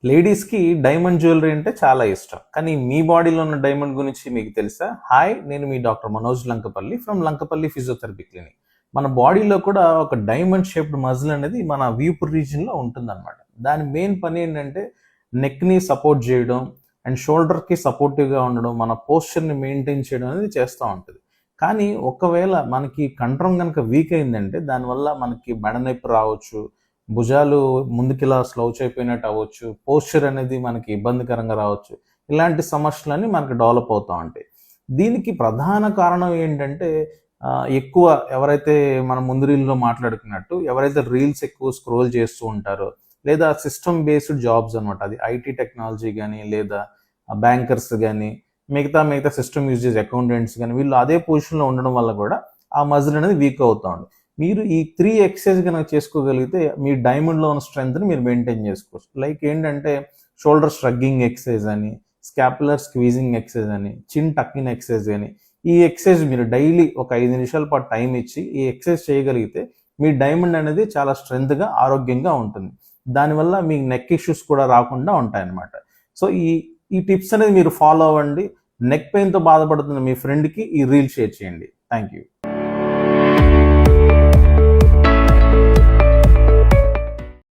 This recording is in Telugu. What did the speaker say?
లేడీస్‌కి డైమండ్ జ్యువెలరీ అంటే చాలా ఇష్టం. కానీ మీ బాడీలో ఉన్న డైమండ్ గురించి మీకు తెలుసా? హాయ్! నేను మీ doctor Manoj Lankapalli from Lankapalli physiotherapy clinic. మన బాడీలో కూడా ఒక డైమండ్ షేప్డ్ మజిల్ అనేది మన వీపు రీజియన్‌లో ఉంటుందన్నమాట. దాని మెయిన్ పని ఏంటంటే నెక్‌ని సపోర్ట్ చేయడం అండ్ షోల్డర్‌కి సపోర్టివ్‌గా ఉండడం, మన పోస్చర్‌ని మెయింటైన్ చేయడం అనేది చేస్తా ఉంటది. కానీ ఒకవేళ మనకి కండరం గనక వీక్ అయిందంటే దానివల్ల మనకి మెడ నొప్పి రావచ్చు, భుజాలు ముందుకిలా స్లౌచ్ అయిపోయినట్టు అవ్వచ్చు, పోస్చర్ అనేది మనకి ఇబ్బందికరంగా రావచ్చు. ఇలాంటి సమస్యలన్నీ మనకు డెవలప్ అవుతా ఉంటాయి. దీనికి ప్రధాన కారణం ఏంటంటే ఎక్కువ ఎవరైతే మనం ముందు రీల్‌లో మాట్లాడుకున్నట్టు ఎవరైతే రీల్స్ ఎక్కువ స్క్రోల్ చేస్తూ ఉంటారో, లేదా సిస్టమ్ బేస్డ్ జాబ్స్ అనమాట. అది ఐటీ టెక్నాలజీ గానీ, లేదా బ్యాంకర్స్ గానీ, మిగతా సిస్టమ్ యూజ్ చేసే అకౌంటెంట్స్ గానీ, వీళ్ళు అదే పొజిషన్‌లో ఉండడం వల్ల కూడా ఆ మజిల్ అనేది వీక్ అవుతా ఉంది. మీరు ఈ 3 ఎక్సర్సైజ్ కనుక చేసుకోగలిగితే మీ డైమండ్‌లో ఉన్న స్ట్రెంగ్త్‌ని మీరు మెయింటైన్ చేసుకోవచ్చు. లైక్ ఏంటంటే షోల్డర్ ష్రగ్గింగ్ ఎక్సర్సైజ్ అని, స్కాపులర్ స్క్వీజింగ్ ఎక్సర్సైజ్ అని, చిన్ టక్కిన్ ఎక్సర్సైజ్ అని. ఈ ఎక్సర్సైజ్ మీరు డైలీ ఒక 5 నిమిషాల పాటు టైం ఇచ్చి ఈ ఎక్సర్సైజ్ చేయగలిగితే మీ డైమండ్ అనేది చాలా స్ట్రెంగ్త్‌గా, ఆరోగ్యంగా ఉంటుంది. దానివల్ల మీకు నెక్ ఇష్యూస్ కూడా రాకుండా ఉంటాయన్నమాట. సో ఈ టిప్స్ అనేది మీరు ఫాలో అవ్వండి. నెక్ పెయిన్‌తో బాధపడుతున్న మీ ఫ్రెండ్‌కి ఈ రీల్ షేర్ చేయండి. Thank you.